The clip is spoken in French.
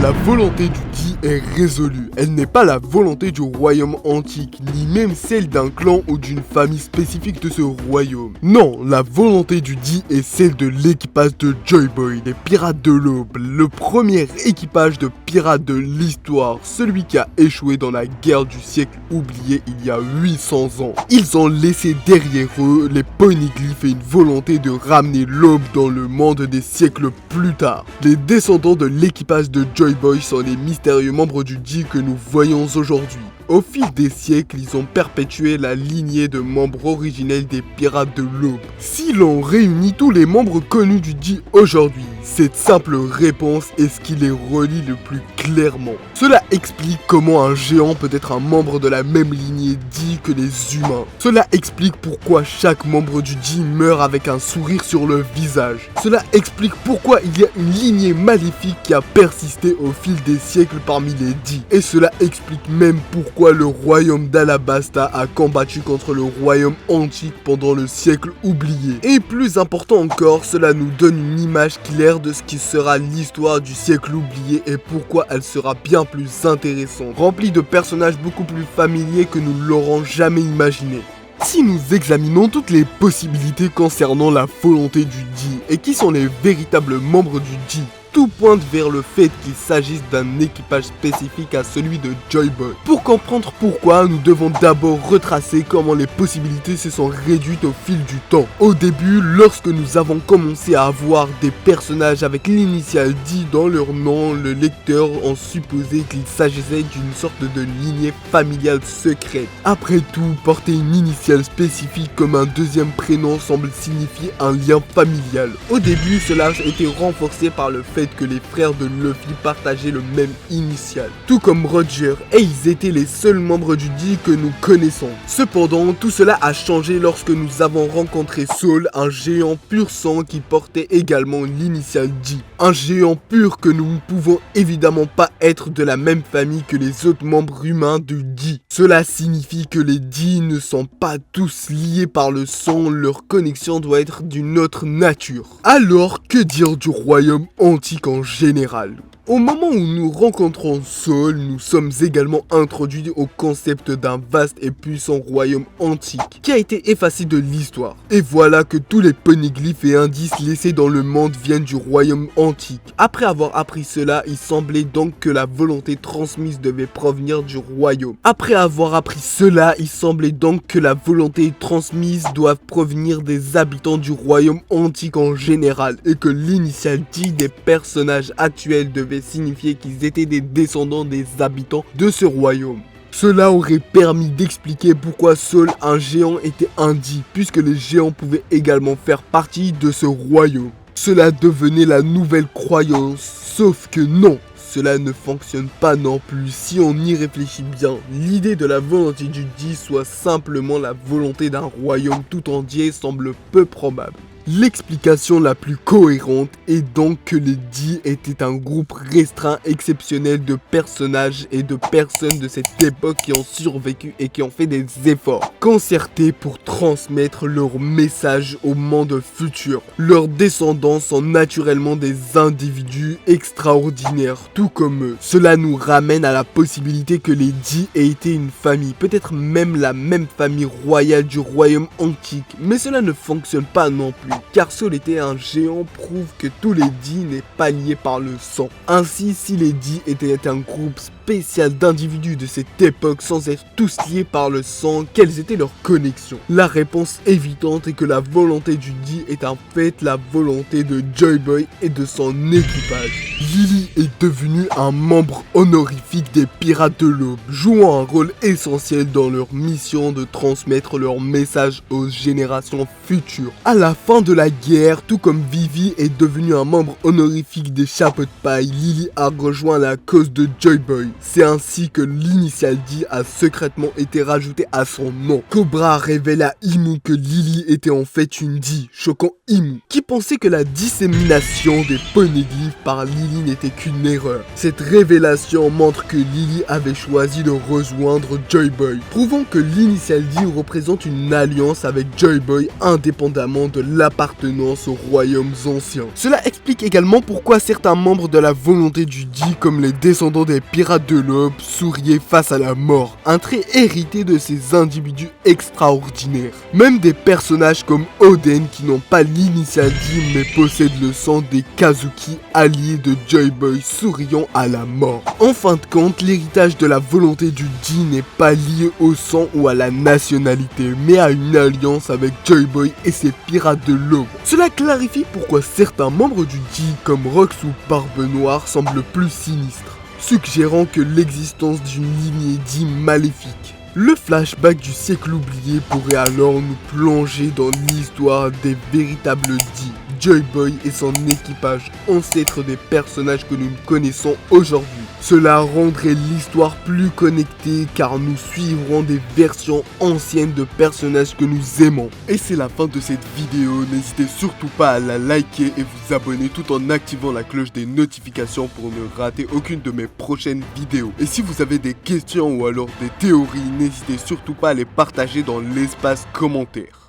La volonté du Di est résolue. Elle n'est pas la volonté du royaume antique, ni même celle d'un clan ou d'une famille spécifique de ce royaume. Non, la volonté du Di est celle de l'équipage de Joy Boy, des pirates de l'aube, le premier équipage de pirates de l'histoire, celui qui a échoué dans la guerre du siècle oublié il y a 800 ans. Ils ont laissé derrière eux les poneglyphes et une volonté de ramener l'aube dans le monde des siècles plus tard. Les descendants de l'équipage de Joy Boy sont les mystérieux membres du Di que nous voyons aujourd'hui. Au fil des siècles, ils ont perpétué la lignée de membres originels des pirates de l'aube. Si l'on réunit tous les membres connus du Di aujourd'hui, cette simple réponse est ce qui les relie le plus clairement. Cela explique comment un géant peut être un membre de la même lignée Di que les humains. Cela explique pourquoi chaque membre du Di meurt avec un sourire sur le visage. Cela explique pourquoi il y a une lignée maléfique qui a persisté au fil des siècles parmi les Di. Et cela explique même pourquoi le royaume d'Alabasta a combattu contre le royaume antique pendant le siècle oublié. Et plus important encore, cela nous donne une image claire de ce qui sera l'histoire du siècle oublié et pourquoi elle sera bien plus intéressante, remplie de personnages beaucoup plus familiers que nous l'aurons jamais imaginé. Si nous examinons toutes les possibilités concernant la volonté du Di et qui sont les véritables membres du Di, tout pointe vers le fait qu'il s'agisse d'un équipage spécifique à celui de Joy Boy. Pour comprendre pourquoi, nous devons d'abord retracer comment les possibilités se sont réduites au fil du temps. Au début, lorsque nous avons commencé à avoir des personnages avec l'initiale Di dans leur nom, le lecteur en supposait qu'il s'agissait d'une sorte de lignée familiale secrète. Après tout, porter une initiale spécifique comme un deuxième prénom semble signifier un lien familial. Au début, cela a été renforcé par le fait que les frères de Luffy partageaient le même initial, tout comme Roger, et ils étaient les seuls membres du Di que nous connaissons. Cependant, tout cela a changé lorsque nous avons rencontré Saul, un géant pur sang qui portait également l'initiale Di. Un géant pur que nous ne pouvons évidemment pas être de la même famille que les autres membres humains du Di. Cela signifie que les Di ne sont pas tous liés par le sang, leur connexion doit être d'une autre nature. Alors, que dire du royaume antique en général? Au moment où nous rencontrons Saul, nous sommes également introduits au concept d'un vaste et puissant royaume antique qui a été effacé de l'histoire. Et voilà que tous les poneglyphes et indices laissés dans le monde viennent du royaume antique. Après avoir appris cela, il semblait donc que la volonté transmise devait provenir du royaume. Après avoir appris cela, il semblait donc que la volonté transmise doit provenir des habitants du royaume antique en général et que l'initiale Di des personnages actuels devait signifier qu'ils étaient des descendants des habitants de ce royaume. Cela aurait permis d'expliquer pourquoi Saul, un géant, était un Di, puisque les géants pouvaient également faire partie de ce royaume. Cela devenait la nouvelle croyance, sauf que non, cela ne fonctionne pas non plus si on y réfléchit bien. L'idée de la volonté du Di soit simplement la volonté d'un royaume tout entier semble peu probable. L'explication la plus cohérente est donc que les Di étaient un groupe restreint exceptionnel de personnages et de personnes de cette époque qui ont survécu et qui ont fait des efforts concertés pour transmettre leur message au monde futur. Leurs descendants sont naturellement des individus extraordinaires, tout comme eux. Cela nous ramène à la possibilité que les Di aient été une famille, peut-être même la même famille royale du royaume antique, mais cela ne fonctionne pas non plus. Car Saul était un géant prouve que tous les Di n'est pas liés par le sang. Ainsi, si les Di étaient un groupe spécial d'individus de cette époque sans être tous liés par le sang, quelles étaient leurs connexions? La réponse évidente est que la volonté du Di est en fait la volonté de Joy Boy et de son équipage. Lily est devenue un membre honorifique des pirates de l'aube, jouant un rôle essentiel dans leur mission de transmettre leur message aux générations futures. À la fin de la guerre, tout comme Vivi est devenu un membre honorifique des chapeaux de paille, Lily a rejoint la cause de Joy Boy. C'est ainsi que l'initiale Di a secrètement été rajoutée à son nom. Cobra révèle à Imu que Lily était en fait une Di, choquant Imu, qui pensait que la dissémination des poneglyphes par Lily n'était qu'une erreur. Cette révélation montre que Lily avait choisi de rejoindre Joy Boy, prouvant que l'initiale Di représente une alliance avec Joy Boy indépendamment de la appartenance aux royaumes anciens. Cela explique également pourquoi certains membres de la volonté du Di, comme les descendants des pirates de l'aube, souriaient face à la mort, un trait hérité de ces individus extraordinaires. Même des personnages comme Oden qui n'ont pas l'initiale Di mais possèdent le sang des Kazuki, alliés de Joy Boy, souriant à la mort. En fin de compte, l'héritage de la volonté du Di n'est pas lié au sang ou à la nationalité, mais à une alliance avec Joy Boy et ses pirates de l'aube. Cela clarifie pourquoi certains membres du Di, comme Rox ou Barbe Noire, semblent plus sinistres, suggérant que l'existence d'une lignée Di maléfique. Le flashback du siècle oublié pourrait alors nous plonger dans l'histoire des véritables Di, Joy Boy et son équipage, ancêtres des personnages que nous connaissons aujourd'hui. Cela rendrait l'histoire plus connectée car nous suivrons des versions anciennes de personnages que nous aimons. Et c'est la fin de cette vidéo, n'hésitez surtout pas à la liker et vous abonner tout en activant la cloche des notifications pour ne rater aucune de mes prochaines vidéos. Et si vous avez des questions ou alors des théories, n'hésitez surtout pas à les partager dans l'espace commentaire.